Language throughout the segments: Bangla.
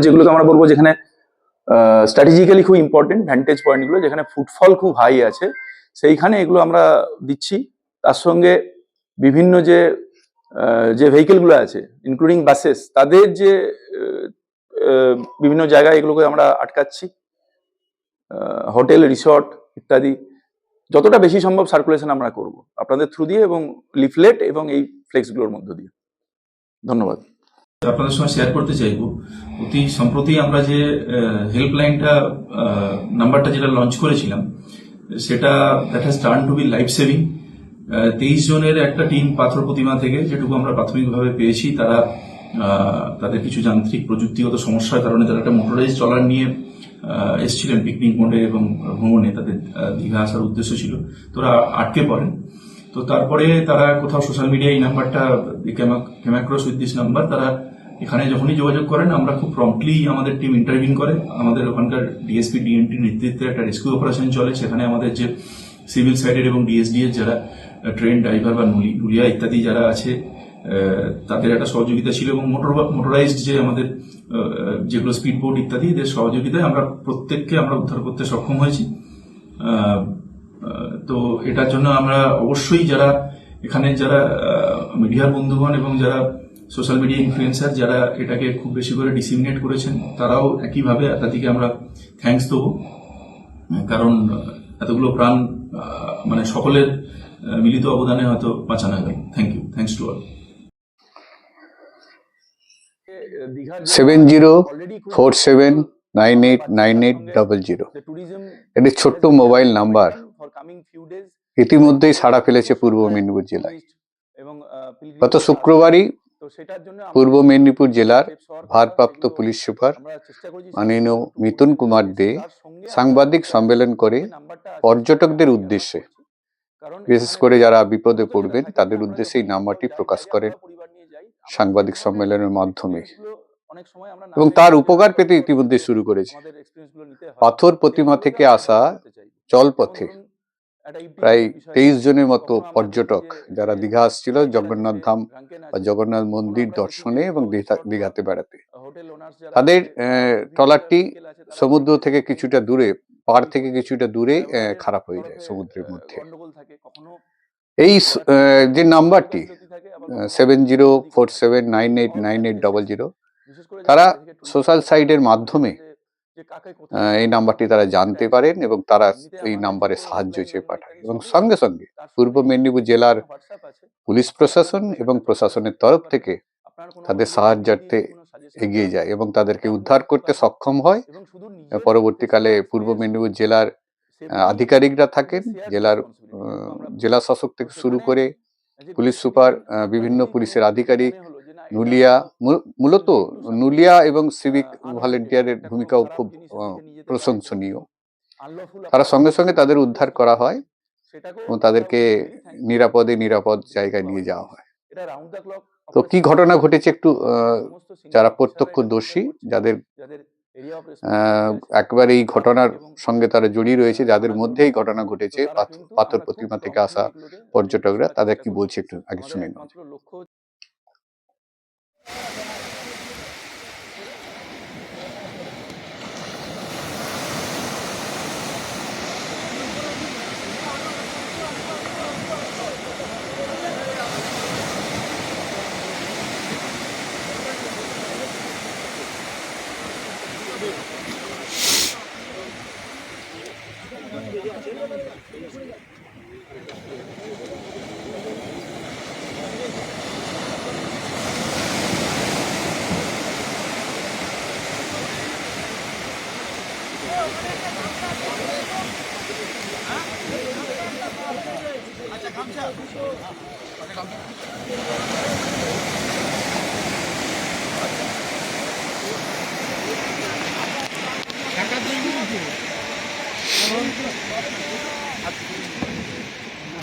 যেগুলোকে আমরা বলবো যেখানে স্ট্র্যাটেজিক্যালি খুব ইম্পর্টেন্ট ভ্যান্টেজ পয়েন্টগুলো, যেখানে ফুটফল খুব হাই আছে, সেইখানে এগুলো আমরা দিচ্ছি। তার সঙ্গে বিভিন্ন যে ভেহিকেলগুলো আছে ইনক্লুডিং বাসেস, তাদের যে বিভিন্ন জায়গায় এগুলোকে আমরা আটকাচ্ছি, হোটেল, রিসর্ট ইত্যাদি। যতটা বেশি সম্ভব সার্কুলেশন আমরা করব আপনাদের থ্রু দিয়ে এবং লিফলেট এবং এই ফ্লেক্সগুলোর মধ্য দিয়ে। ধন্যবাদ। আপনাদের সঙ্গে শেয়ার করতে চাইবো, অতি সম্প্রতি আমরা যে হেল্পলাইনটা নাম্বারটা যেটা লঞ্চ করেছিলাম, সেটা that has turn to B life saving. 23 জনের একটা টিম পাথর প্রতিমা থেকে, যেটুকু আমরা প্রাথমিকভাবে পেয়েছি, তারা তাদের কিছু যান্ত্রিক প্রযুক্তিগত সমস্যার কারণে তারা একটা মোটরাইজ ট্রলার নিয়ে এসেছিলেন পিকনিক মোডে এবং ভ্রমণে, তাদের দীঘা আসার উদ্দেশ্য ছিল, তো ওরা আটকে পড়েন। তো তারপরে তারা কোথাও সোশ্যাল মিডিয়ায় এই নাম্বারটা came across with this number, তারা এখানে যখনই যোগাযোগ করেন আমরা খুব প্রম্পটলি আমাদের টিম ইন্টারভিন করে, আমাদের ওখানকার ডিএসপি ডিএনটির নেতৃত্বে একটা রেস্কিউ অপারেশন চলে। সেখানে আমাদের যে সিভিল সাইডের এবং ডিএসডি এর যারা ট্রেন ড্রাইভার বা নুলিয়া ইত্যাদি যারা আছে, তাদের একটা সহযোগিতা ছিল, এবং মোটরাইজড যে আমাদের যেগুলো স্পিড বোট ইত্যাদি, এদের সহযোগিতায় আমরা প্রত্যেককে আমরা উদ্ধার করতে সক্ষম হয়েছি। তো এটার জন্য আমরা অবশ্যই যারা এখানে যারা মিডিয়ার বন্ধুগণ এবং যারা সোশ্যাল মিডিয়া ইনফ্লুয়েন্সার যারা এটাকে খুব বেশি করে ডিসিমিনেট করেছেন, তারাও একইভাবে তাদেরকে আমরা থ্যাঙ্কস দেবো, কারণ এতগুলো প্রাণ মানে সকলের মিলিত অবদানে হয়তো বাঁচানো গেল। Thank you, thanks to all. 7047989800 এটি ছোট্ট মোবাইল নাম্বার ইতিমধ্যেই সাড়া ফেলেছে পূর্ব মেদিনীপুর জেলায়। গত শুক্রবারই পূর্ব মেদিনীপুর জেলার ভারপ্রাপ্ত পুলিশ সুপার মাননীয় মিথুন কুমার দে সাংবাদিক সম্মেলন করে পর্যটকদের উদ্দেশ্যে, বিশেষ করে যারা বিপদে পড়বেন তাদের উদ্দেশ্যে এই নাম্বারটি প্রকাশ করেন সাংবাদিক সম্মেলনের মাধ্যমে, এবং তার উপকার পেতে ইতিমধ্যে শুরু করেছে। পাথর প্রতিমা থেকে আসা জলপথে প্রায় 23 জনের মতো পর্যটক যারা দীঘা আসছিল জগন্নাথ ধাম বা জগন্নাথ মন্দির দর্শনে এবং দীঘাতে বেড়াতে, তাদের ট্রলারটি সমুদ্র থেকে কিছুটা দূরে, পাড় থেকে কিছুটা দূরে খারাপ হয়ে যায় সমুদ্রের মধ্যে। এই যে নাম্বারটি 7047989800, তারা সোশ্যাল সাইটের মাধ্যমে এই নাম্বারটি তারা জানতে পারেন এবং তারা এই নাম্বারে সাহায্য চেয়ে পাঠায়, এবং সঙ্গে সঙ্গে পূর্ব মেদিনীপুর জেলার পুলিশ প্রশাসন এবং প্রশাসনের তরফ থেকে তাদের সাহায্যার্থে এগিয়ে যায় এবং তাদেরকে উদ্ধার করতে সক্ষম হয়। পরবর্তীকালে পূর্ব মেদিনীপুর জেলার আধিকারিকরা থাকেন, জেলা শাসক থেকে শুরু করে পুলিশ সুপার, বিভিন্ন পুলিশের আধিকারিক, মূলত নুলিয়া এবং সিভিক ভলেন্টিয়ারের ভূমিকাও খুব প্রশংসনীয়। তারা সঙ্গে সঙ্গে তাদের উদ্ধার করা হয় এবং তাদেরকে নিরাপদ জায়গায় নিয়ে যাওয়া হয়। তো কি ঘটনা ঘটেছে একটু যারা প্রত্যক্ষদর্শী, যাদের একবার এই ঘটনার সঙ্গে তারা জড়িয়ে রয়েছে, যাদের মধ্যে এই ঘটনা ঘটেছে, পাথর প্রতিমা থেকে আসা পর্যটকরা, তাদের কি বলছে একটু আগে শুনে নেওয়া।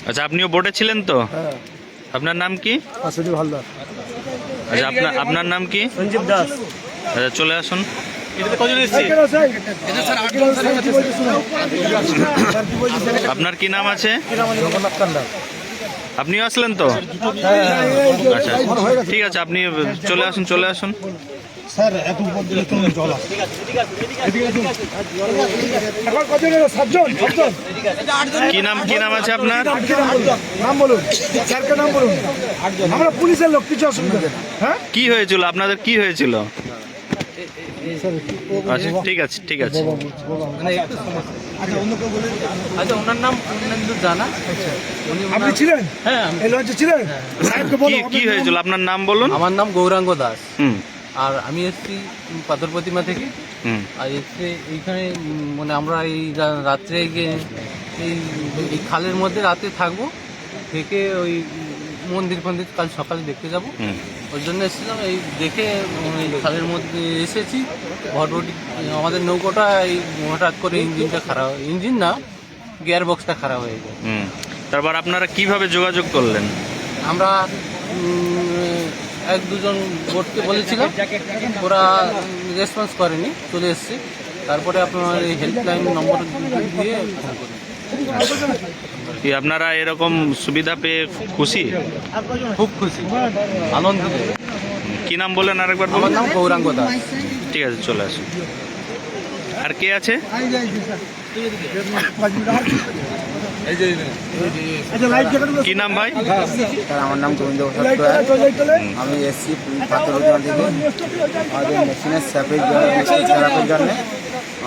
আচ্ছা, আপনিও বোটে ছিলেন তো? হ্যাঁ। আপনার নাম কি? অসুদীপ হালদার। আচ্ছা, আপনার নাম কি? সঞ্জীব দাস। আচ্ছা, চলে আসুন। আপনার কি নাম আছে? জগন্নাথ কান্ডা। আপনিও আসলেন তো? আচ্ছা ঠিক আছে, আপনি চলে আসুন, চলে আসুন। স্যার এত উপর দিলে তো জল আসে। এখন কজন এলো? সাতজন। কি নাম আছে আপনার? নাম বলুন, স্যারকে নাম বলুন। আমরা পুলিশের লোক, কিছু অসুবিধা নেই। হ্যাঁ, কি হয়েছিল আপনাদের, কি হয়েছিল? আচ্ছা ঠিক আছে, ঠিক আছে। আচ্ছা, ওনার নাম পূর্ণেন্দু জানা। উনি আপনি ছিলেন? হ্যাঁ, এই লঞ্চে ছিলেন। সাহেবকে বলো। কি হয়েছিল, আপনার নাম বলুন। আমার নাম গৌরাঙ্গ দাস। হুম আর আমি এসেছি পাথর প্রতিমা থেকে। হুম আর এসে এইখানে মানে আমরা এই রাত্রে গিয়ে এই খালের মধ্যে রাতে থাকবো, থেকে ওই মন্দির ফন্দির কাল সকালে দেখতে যাব। হুম ওই জন্য এসেছিলাম, এই দেখে এই খালের মধ্যে এসেছি। ভটভটি আমাদের নৌকোটা এই হঠাৎ করে ইঞ্জিনটা খারাপ, ইঞ্জিন না, গিয়ার বক্সটা খারাপ হয়ে যায়। হুম তারপর আপনারা কিভাবে যোগাযোগ করলেন? আমরা এক দুজন বোটকে বলেছিলাম, ওরা রেসপন্স করেনি, চলে এসছে। তারপরে আপনার এই হেল্পলাইন নম্বর দিয়ে ফোন করি। কি আপনারা এরকম সুবিধা পেয়ে খুশি? খুব খুশি, আনন্দিত। কি নাম বললেন আরেকবার আমার বলুন। নাম গৌরাঙ্গ দাস। ঠিক আছে, চলে আসুন। আর কে আছে? কি নাম ভাই? স্যার আমার নাম গোবিন্দ প্রসাদ রায়। আমি এসছি পাথর প্রতিমা থেকে। আমাদের মেশিনের স্যাপের জন্য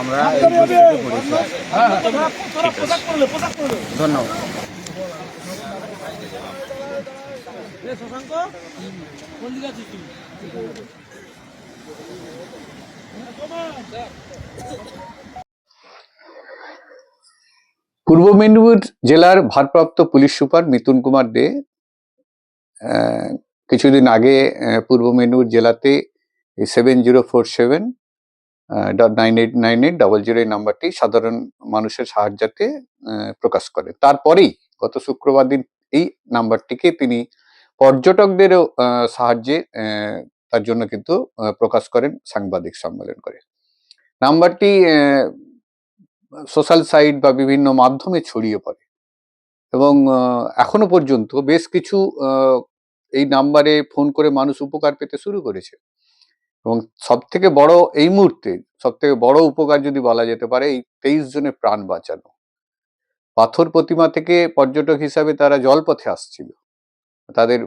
আমরা এই পরিস্থিতিতে পড়েছি। ধন্যবাদ। পূর্ব মেদিনীপুর জেলার ভারপ্রাপ্ত পুলিশ সুপার মিথুন কুমার দে কিছুদিন আগে পূর্ব মেদিনীপুর জেলাতে 7047.989800 এই নাম্বারটি সাধারণ মানুষের সাহায্যার্থে প্রকাশ করে। তারপরেই গত শুক্রবার দিন এই নাম্বারটিকে তিনি পর্যটকদেরও সাহায্যে তার জন্য কিন্তু প্রকাশ করেন, সাংবাদিক সম্মেলন করে। নাম্বারটি সোশ্যাল সাইট বা বিভিন্ন মাধ্যমে ছড়িয়ে পড়ে এবং এখনো পর্যন্ত বেশ কিছু এই নাম্বারে ফোন করে মানুষ উপকার পেতে শুরু করেছে। এবং সব থেকে বড় এই মুহূর্তে সব থেকে বড় উপকার যদি বলা যেতে পারে, এই 23 জনের প্রাণ বাঁচানো। পাথর প্রতিমা থেকে পর্যটক হিসাবে তারা জলপথে আসছিল, তাদের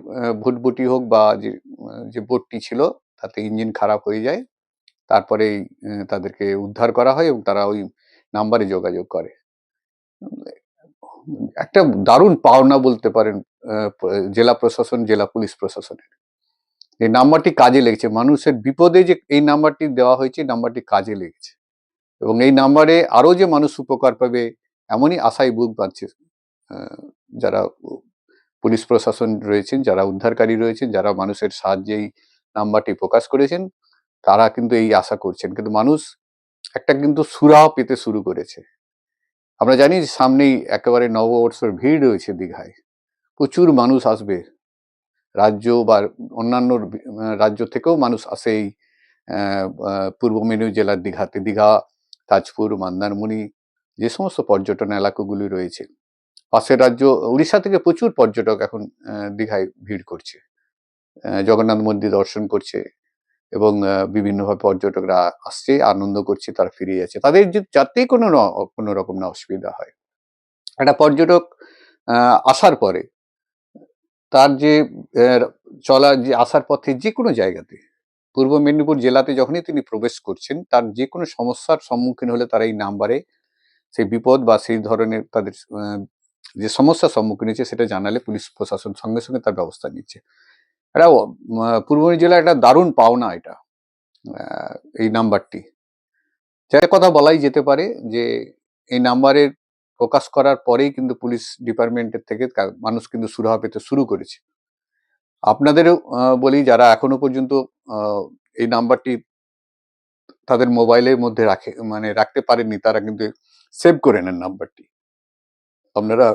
ভুটভুটি হোক বা যে বোটটি ছিল তাতে ইঞ্জিন খারাপ হয়ে যায়। তারপরে তাদেরকে উদ্ধার করা হয় এবং তারা ওই নাম্বারে যোগাযোগ করে। একটা দারুণ পাওনা বলতে পারেন জেলা প্রশাসন, জেলা পুলিশ প্রশাসনের। এই নাম্বারটি কাজে লেগেছে, মানুষের বিপদে যে এই নাম্বারটি দেওয়া হয়েছে, নাম্বারটি কাজে লেগেছে এবং এই নাম্বারে আরো যে মানুষ উপকার পাবে এমনই আশায় বুক বাঁধছে যারা পুলিশ প্রশাসন রয়েছেন, যারা উদ্ধারকারী রয়েছেন, যারা মানুষের সাহায্যে এই নাম্বারটি প্রকাশ করেছেন, তারা কিন্তু এই আশা করছেন। কিন্তু মানুষ একটা কিন্তু সুরাহা পেতে শুরু করেছে। আমরা জানি সামনেই একেবারে নববর্ষের ভিড় রয়েছে দীঘায়, প্রচুর মানুষ আসবে, রাজ্য বা অন্যান্য রাজ্য থেকেও মানুষ আসে এই পূর্ব মেদিনীপুর জেলার দীঘাতে। দীঘা, তাজপুর, মন্দারমণি, যে সমস্ত পর্যটন এলাকাগুলি রয়েছে, পাশের রাজ্য উড়িষ্যা থেকে প্রচুর পর্যটক এখন দীঘায় ভিড় করছে, জগন্নাথ মন্দির দর্শন করছে এবং বিভিন্নভাবে পর্যটকরা আসছে, আনন্দ করছে, তারা ফিরে যাচ্ছে। তাদের যাতে কোনো রকম না অসুবিধা হয়। একটা পর্যটক আসার পরে তার যে চলা, যে আসার পথে যে কোনো জায়গাতে, পূর্ব মেদিনীপুর জেলাতে যখনই তিনি প্রবেশ করছেন, তার যে কোনো সমস্যার সম্মুখীন হলে তারা এই নাম্বারে সেই বিপদ বা সেই ধরনের তাদের যে সমস্যার সম্মুখীন হয়েছে সেটা জানালে পুলিশ প্রশাসন সঙ্গে সঙ্গে তার ব্যবস্থা নিচ্ছে। এটা পূর্ব মেদিনীপুর জেলার একটা দারুণ পাওনা এটা, এই নাম্বারটি। যার কথা বলাই যেতে পারে যে এই নাম্বারের প্রকাশ করার পরেই কিন্তু পুলিশ ডিপার্টমেন্টের থেকে মানুষ কিন্তু সুরাহা পেতে শুরু করেছে। আপনাদেরও বলি, যারা এখনো পর্যন্ত এই নাম্বারটি তাদের মোবাইলের মধ্যে রাখতে পারেননি, তারা কিন্তু সেভ করে নেন নাম্বারটি। আপনারা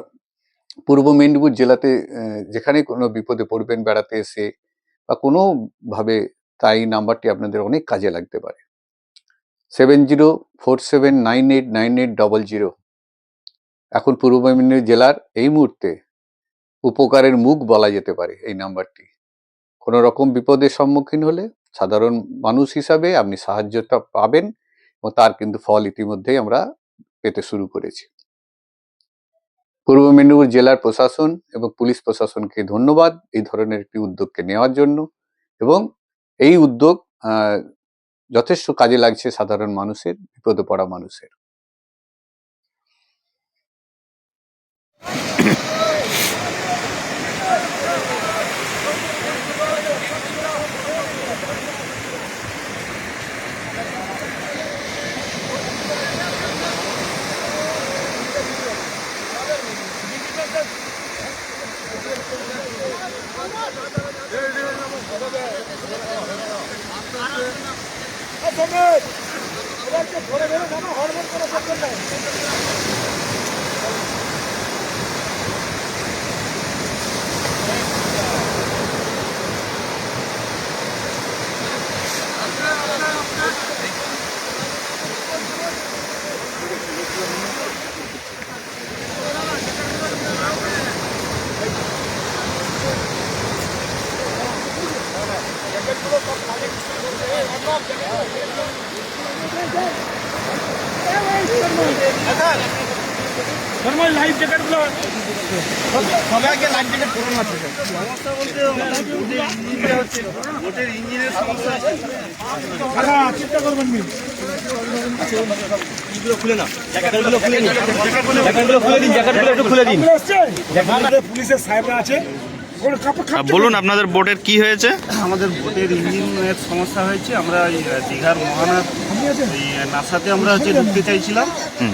পূর্ব মেদিনীপুর জেলাতে যেখানে কোনো বিপদে পড়বেন বেড়াতে এসে বা কোনো ভাবে, তাই নাম্বারটি আপনাদের অনেক কাজে লাগতে পারে। 7047989800 এখন পূর্ব মেদিনীপুর জেলার এই মুহূর্তে উপকারের মুখ বলা যেতে পারে এই নাম্বারটি। কোনো রকম বিপদের সম্মুখীন হলে সাধারণ মানুষ হিসাবে আপনি সাহায্যটা পাবেন এবং তার কিন্তু ফল ইতিমধ্যেই আমরা পেতে শুরু করেছি। পূর্ব মেদিনীপুর জেলার প্রশাসন এবং পুলিশ প্রশাসনকে ধন্যবাদ এই ধরনের একটি উদ্যোগকে নেওয়ার জন্য, এবং এই উদ্যোগ যথেষ্ট কাজে লাগছে সাধারণ মানুষের, বিপদে পড়া মানুষের। লাইফ জ্যাকেট গুলো সবাইকে লাইফ জ্যাকেট পরানো আছে। সমস্যা বলতে ইঞ্জিনটা হচ্ছে মোটর ইঞ্জিনের সমস্যা আছে। চিন্তা করবেন নি, এগুলো খুলে না, জ্যাকেটগুলো খুলে নিন, জ্যাকেটগুলো খুলে দিন, জ্যাকেটগুলো একটু খুলে দিন। পুলিশের সাহেবরা আছে। বলুন আপনাদের বোটের কি হয়েছে? আমাদের বোটের ইঞ্জিনের সমস্যা হয়েছে। আমরা দীঘার মহানার এই নাসাতে আমরা ঢুকতে চাইছিলাম,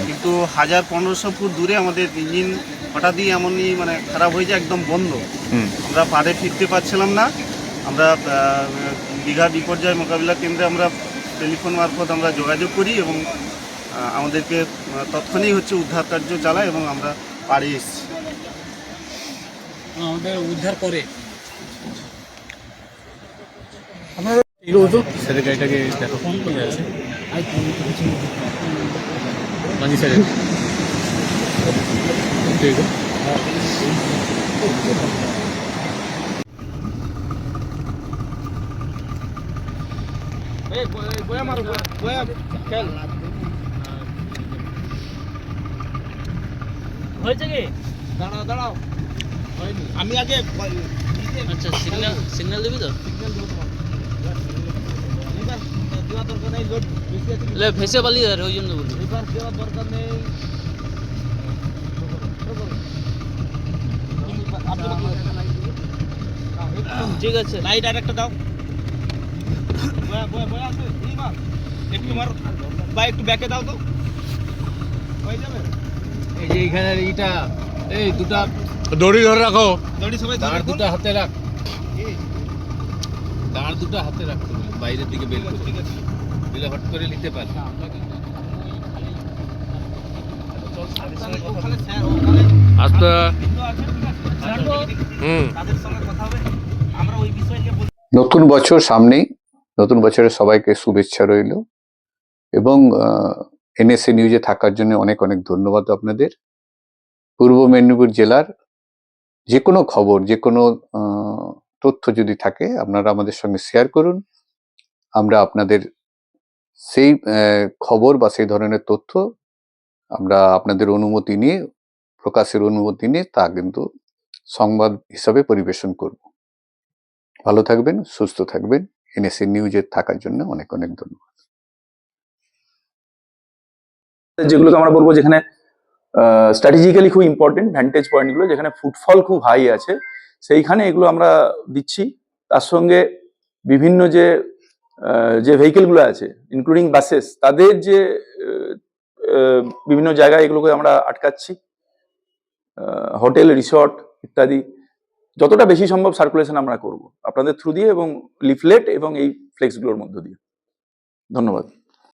কিন্তু 1000-1500 ফুট দূরে আমাদের ইঞ্জিন হঠাৎই এমনই মানে খারাপ হয়ে যায়, একদম বন্ধ। আমরা পাড়ে ফিরতে পারছিলাম না। আমরা দীঘা বিপর্যয় মোকাবিলা কেন্দ্রে আমরা টেলিফোন মারফত আমরা যোগাযোগ করি এবং আমাদেরকে তৎক্ষণাৎ উদ্ধার কার্য চালায় এবং আমরা পাড়ে এসেছি। আমাদের উদ্ধার করে এগুলো হতো স্যারের গাড়িটাকে দেখো ফোন করে আছে মাঝি স্যারের হয়েছে কি? দাঁড়াও দাঁড়াও, আমি আগে আচ্ছা, সিগন্যাল দিবি তো? দেওয়া দরকার নেই, লোড বেশি আছে, ভেসে পালিয়ে যাবে, ওই জন্য বলি। এবার দেওয়ার দরকার নেই। ঠিক আছে, লাইট আর একটা দাও, একটু মার বা একটু ব্যাকে দাও তো, হয়ে যাবে। এই যে এইখানে এইটা, এই দুটা দড়ি ধরে রাখো, দড়ি সবাই দাঁড় দুটো হাতে রাখ, দাঁড় দুটো হাতে রাখতে বলি, বাইরের দিকে বের করে, ঠিক আছে, দিলে হট করে নিতে পারে। আচ্ছা তাদের সঙ্গে কথা হবে, আমরা ওই বিষয়ে নিয়ে বলবো। নতুন বছর সামনেই, নতুন বছরে সবাইকে শুভেচ্ছা রইল এবং এনএসএ নিউজে থাকার জন্য অনেক অনেক ধন্যবাদ আপনাদের। পূর্ব মেদিনীপুর জেলার যে কোনো খবর, যে কোনো তথ্য যদি থাকে আপনারা আমাদের সঙ্গে শেয়ার করুন। আমরা আপনাদের সেই খবর বা সেই ধরনের তথ্য আমরা আপনাদের অনুমতি নিয়ে, প্রকাশের অনুমতি নিয়ে তা কিন্তু সংবাদ হিসাবে পরিবেশন করব। ভালো থাকবেন, সুস্থ থাকবেন। এনএসএ নিউজে থাকার জন্য অনেক অনেক ধন্যবাদ। যেগুলোকে আমরা বলবো যেখানে স্ট্র্যাটেজিক্যালি খুব ইম্পর্টেন্ট ভ্যান্টেজ পয়েন্টগুলো, যেখানে ফুটফল খুব হাই আছে, সেইখানে এগুলো আমরা দিচ্ছি। তার সঙ্গে বিভিন্ন যে ভেহিকেলগুলো আছে ইনক্লুডিং বাসেস, তাদের যে বিভিন্ন জায়গায় এগুলোকে আমরা আটকাচ্ছি, হোটেল, রিসর্ট ইত্যাদি, যতটা বেশি সম্ভব সার্কুলেশন আমরা করব আপনাদের থ্রু দিয়ে এবং লিফলেট এবং এই ফ্লেক্সগুলোর মধ্য দিয়ে। ধন্যবাদ।